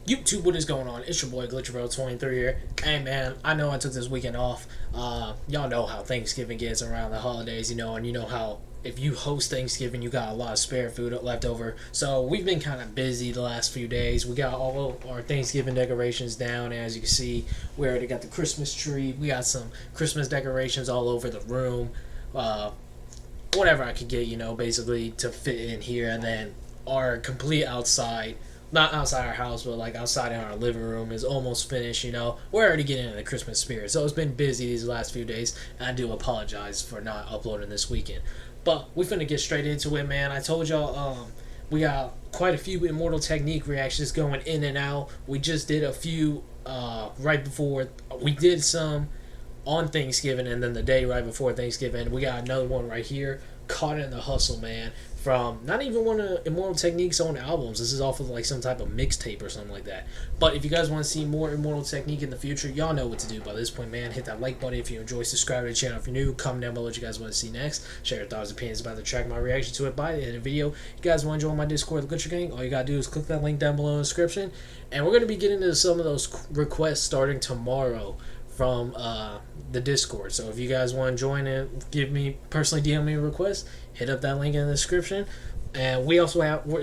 YouTube, what is going on? It's your boy GlitcherBro23 here. Hey man, I know I took this weekend off. Y'all know how Thanksgiving gets around the holidays, and you know how if you host Thanksgiving, you got a lot of spare food left over. So we've been kind of busy the last few days. We got all of our Thanksgiving decorations down. As you can see, we already got the Christmas tree. We got some Christmas decorations all over the room. Whatever I could get, basically to fit in here. And then our complete outside, not outside our house, but like outside in our living room is almost finished. We're already getting into the Christmas spirit. So it's been busy these last few days, and I do apologize for not uploading this weekend. But we finna get straight into it, man. I told y'all we got quite a few Immortal Technique reactions going in and out. We just did a few right before. We did some on Thanksgiving, and then the day right before Thanksgiving, we got another one right here, Caught in the Hustle, man, from not even one of Immortal Technique's own albums. This is off of like some type of mixtape or something like that. But if you guys want to see more Immortal Technique in the future, y'all know what to do by this point, man. Hit that like button if you enjoy, subscribe to the channel if you're new, comment down below what you guys want to see next, share your thoughts and opinions about the track, my reaction to it by the end of the video. If you guys want to join my Discord, the Glitcher Gang, all you gotta do is click that link down below in the description, and we're gonna be getting into some of those requests starting tomorrow from the Discord. So if you guys want to join and personally DM me a request, hit up that link in the description. And we're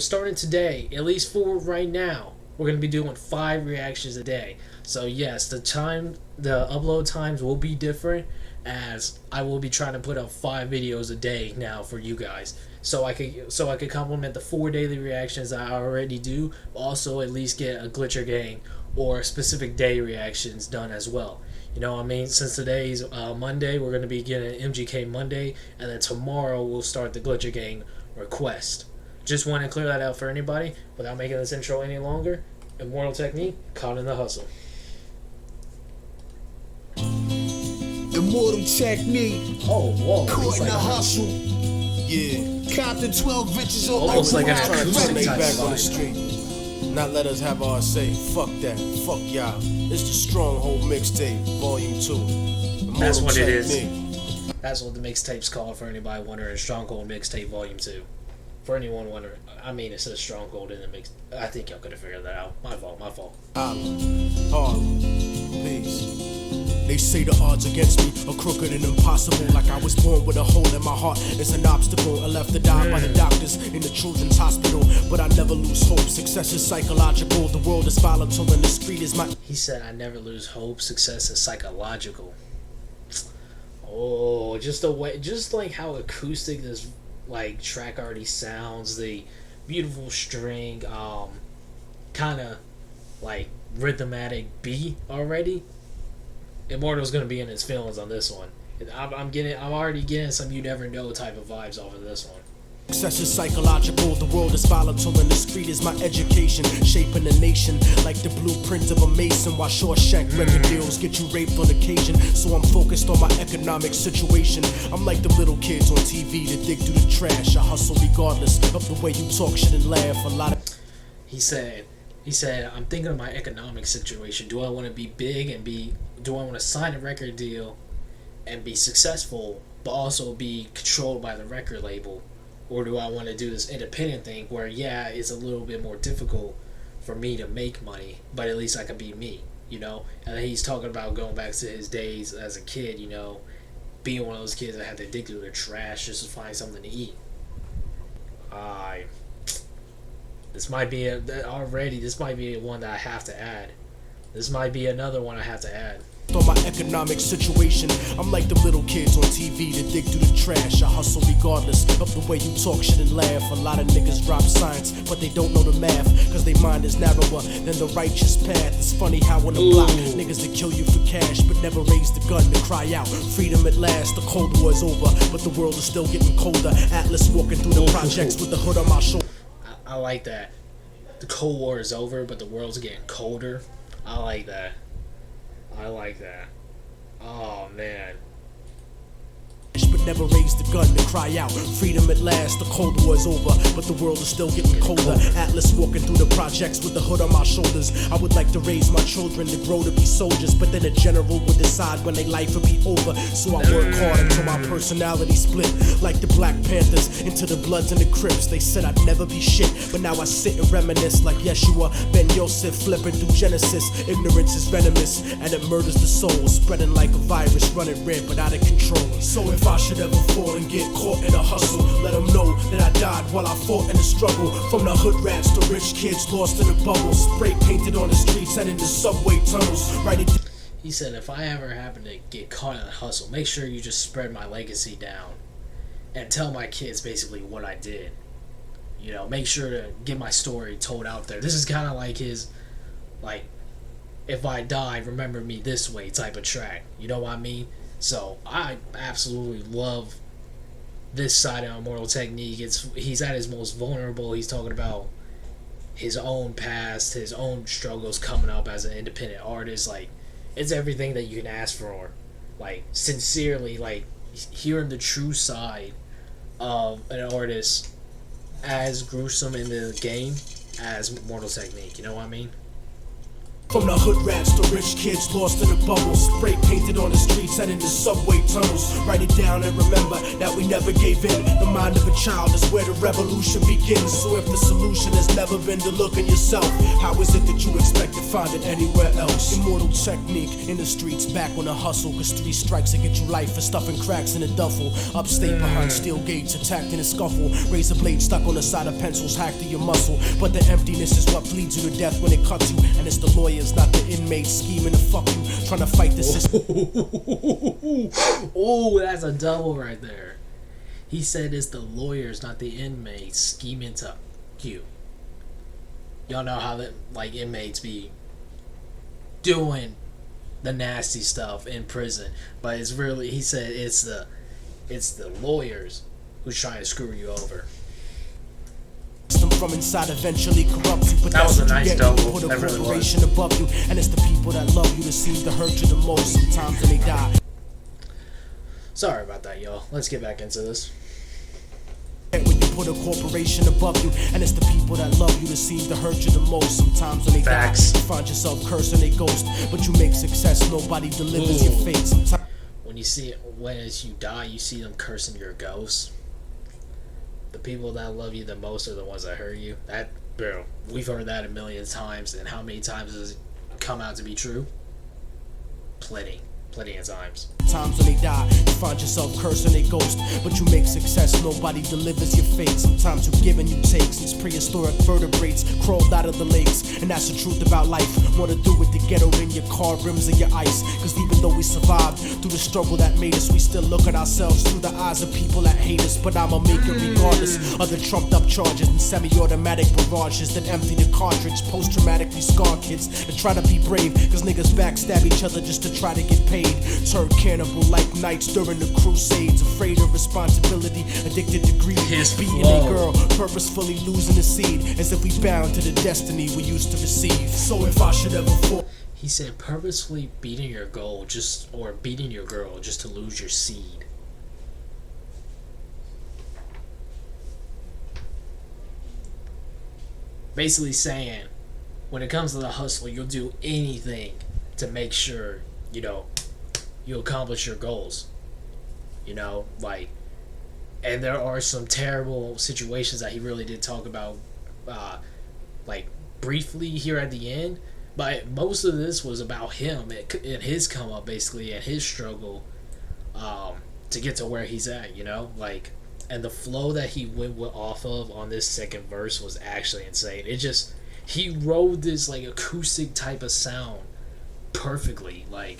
starting today, at least for right now, we're going to be doing 5 reactions a day. So yes, the upload times will be different, as I will be trying to put up 5 videos a day now for you guys. So I could complement the 4 daily reactions I already do, also at least get a Glitcher Gang or specific day reactions done as well. Since today's Monday, we're going to be getting MGK Monday, and then tomorrow we'll start the Glitcher Gang request. Just want to clear that out for anybody without making this intro any longer. Immortal Technique, Caught in the Hustle. Immortal Technique. Oh, whoa. Caught in the Hustle. Yeah. Compton 12 bitches on almost like an trying to acoustic type back on the vibe. street. Not let us have our say. Fuck that. Fuck y'all. It's the Stronghold Mixtape, Volume 2. Immortal That's what it Technique. is. That's what the mixtape's called, for anybody wondering. Stronghold Mixtape Volume 2. For anyone wondering, it says Stronghold in the mix. I think y'all could have figured that out. My fault. Harlem. Peace. They say the odds against me are crooked and impossible. Like I was born with a hole in my heart. It's an obstacle. I left to die by the doctors in the children's hospital. But I never lose hope. Success is psychological. The world is volatile and the street is my... He said, I never lose hope. Success is psychological. Oh, just like how acoustic this like track already sounds. The beautiful string, kind of like rhythmatic beat already. Immortal's gonna be in his feelings on this one. I'm already getting some you never know type of vibes off of this one. Success is psychological, the world is volatile, and the street is my education, shaping the nation like the blueprint of a mason. While Shawshank record deals get you raped on occasion, so I'm focused on my economic situation. I'm like the little kids on TV that dig through the trash. I hustle regardless of the way you talk shit and laugh. A lot of... He said, I'm thinking of my economic situation. Do I want to be big and do I want to sign a record deal and be successful, but also be controlled by the record label? Or do I want to do this independent thing where, yeah, it's a little bit more difficult for me to make money, but at least I can be me, And he's talking about going back to his days as a kid, being one of those kids that had to dig through the trash just to find something to eat. This might be one that I have to add. This might be another one I have to add. On my economic situation, I'm like the little kids on TV that dig through the trash. I hustle regardless of the way you talk shit and laugh. A lot of niggas drop science, but they don't know the math, cause they mind is narrower than the righteous path. It's funny how on the block, niggas that kill you for cash, but never raise the gun to cry out freedom at last. The Cold War is over, but the world is still getting colder. Atlas walking through the projects with the hood on my shoulder. I like that. The Cold War is over, but the world's getting colder. I like that. Oh man. But never raised a gun to cry out freedom at last. The Cold War is over, but the world is still getting colder. Atlas walking through the projects with the hood on my shoulders. I would like to raise my children to grow to be soldiers, but then a general would decide when their life would be over. So I work hard until my personality split, like the Black Panthers into the Bloods and the Crips. They said I'd never be shit, but now I sit and reminisce like Yeshua Ben Yosef flipping through Genesis. Ignorance is venomous and it murders the soul, spreading like a virus, running rampant out of control. So if I should ever fall and get caught in a hustle, let them know that I died while I fought in the struggle. From the hood rats to rich kids lost in the bubbles, spray painted on the streets and in the subway tunnels. Right it. He said, if I ever happen to get caught in a hustle, make sure you just spread my legacy down and tell my kids basically what I did. You know, make sure to get my story told out there. This is kind of like his, like, if I die, remember me this way type of track. You know what I mean? So I absolutely love this side of Immortal Technique. He's at his most vulnerable. He's talking about his own past, his own struggles coming up as an independent artist. Like, it's everything that you can ask for. Like, sincerely, like, hearing the true side of an artist as gruesome in the game as Immortal Technique. You know what I mean? From the hood rats to rich kids lost in the bubbles, spray painted on the streets and in the subway tunnels. Write it down and remember that we never gave in. The mind of a child is where the revolution begins. So if the solution has never been to look in yourself, how is it that you expect to find it anywhere else? Immortal Technique in the streets, back on the hustle, cause 3 strikes to get you life for stuffing cracks in a duffel. Upstate behind steel gates, attacked in a scuffle. Razor blade stuck on the side of pencils, hacked to your muscle. But the emptiness is what bleeds you to death when it cuts you. And it's the lawyer, not the inmates scheming to fuck you, trying to fight the system. Oh, that's a double right there. He said it's the lawyers, not the inmates, scheming to you. Y'all know how that, like, inmates be doing the nasty stuff in prison, but it's really, he said it's the lawyers who's trying to screw you over. From inside eventually corrupts you, but that was a nice double. Put a corporation above you, and it's the people that love you that seem to hurt you the most sometimes when they die. Sorry about that, y'all. Let's get back into this. When you put a corporation above you, and it's the people that love you that seem to hurt you the most sometimes when they die. You find yourself cursing a ghost, but you make success, nobody delivers your fate. Sometimes when you see it, when as you die, you see them cursing your ghost. The people that love you the most are the ones that hurt you. That, bro, we've heard that a million times, and how many times has it come out to be true? Plenty of times. Times when they die, you find yourself cursing a ghost, but you make success, nobody delivers your fate. Sometimes you give and you take, since prehistoric vertebrates crawled out of the lakes, and that's the truth about life. Wanna do with the ghetto in your car rims and your ice, cause even though we survived through the struggle that made us, we still look at ourselves through the eyes of people that hate us. But I'ma make it regardless of the trumped up charges and semi-automatic barrages that empty the cartridge. Post-traumatically scarred kids that try to be brave, cause niggas backstab each other just to try to get paid. Turned cannibal like knights during the crusades, afraid of responsibility, addicted to greed, beating a girl, purposefully losing the seed, as if we bound to the destiny we used to receive. So if I should ever fall, he said, purposefully beating your girl just to lose your seed. Basically saying, when it comes to the hustle, you'll do anything to make sure, you know, you accomplish your goals. You know, like, and there are some terrible situations that he really did talk about, like, briefly here at the end, but most of this was about him and his come up, basically, and his struggle to get to where he's at, you know, like, and the flow that he went off of on this second verse was actually insane. It just, he rode this, like, acoustic type of sound perfectly, like,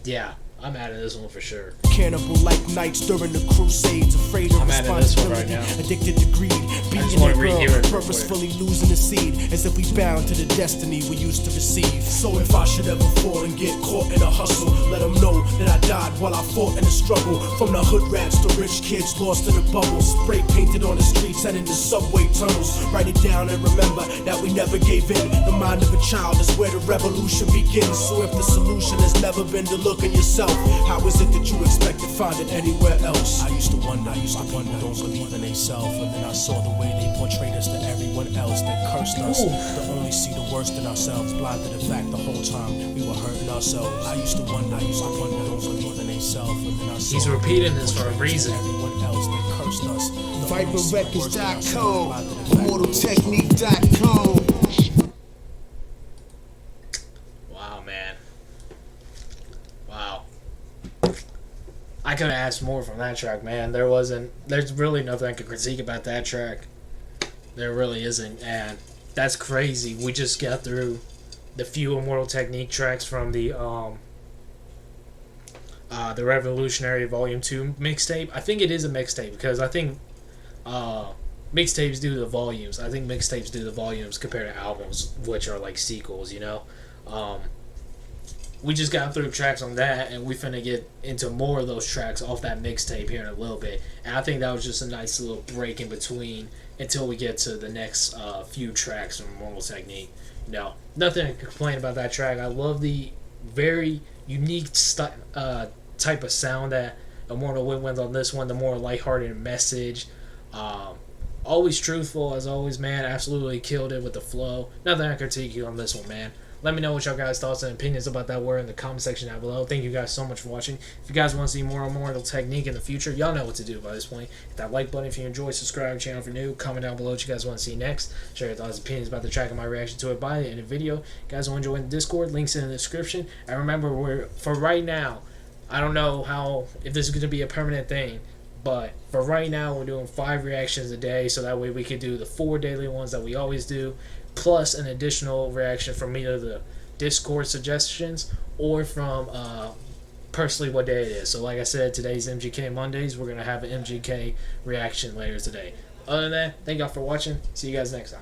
yeah, I'm out of this one for sure. Cannibal like knights during the crusades, afraid of responsibility, addicted to greed, beating a girl, purposefully losing the seed, as if we bound to the destiny we used to receive. So if I should ever fall and get caught in a hustle, let them know that I died while I fought in the struggle. From the hood rats to rich kids lost in the bubbles, spray painted on the streets and in the subway tunnels. Write it down and remember that we never gave in. The mind of a child is where the revolution begins. So if the solution has never been to look in yourself, yourself. How is it that you expect to find it anywhere else? I used to wonder why people don't believe in themselves, and then I saw the way they portrayed us to everyone else. They cursed us to only see the worst in ourselves, blind to the fact the whole time we were hurting ourselves. I used to wonder why people don't believe in themselves, and then I saw He's repeating this for a reason. everyone else that cursed us. ViperRecords.com, ImmortalTechnique.com. Wow, man. Wow. I could have asked more from that track, man. There's really nothing I could critique about that track. There really isn't, and that's crazy. We just got through the few Immortal Technique tracks from the Revolutionary Volume 2 mixtape. I think it is a mixtape because I think mixtapes do the volumes. I think mixtapes do the volumes compared to albums, which are like sequels, you know? We just got through tracks on that, and we finna get into more of those tracks off that mixtape here in a little bit. And I think that was just a nice little break in between until we get to the next few tracks from Immortal Technique. No, nothing to complain about that track. I love the very unique type of sound that Immortal went with on this one, the more lighthearted message. Always truthful, as always, man. Absolutely killed it with the flow. Nothing to critique you on this one, man. Let me know what y'all guys' thoughts and opinions about that were in the comment section down below. Thank you guys so much for watching. If you guys want to see more Immortal Technique in the future, y'all know what to do by this point. Hit that like button if you enjoy, subscribe to the channel if you're new, comment down below what you guys want to see next. Share your thoughts and opinions about the track and my reaction to it by the end of the video. If you guys want to join the Discord, links in the description. And remember, for right now, I don't know if this is going to be a permanent thing, but for right now, we're doing 5 reactions a day, so that way we can do the 4 daily ones that we always do, plus an additional reaction from either the Discord suggestions or from personally what day it is. So like I said, today's MGK Mondays. We're going to have an MGK reaction later today. Other than that, thank y'all for watching. See you guys next time.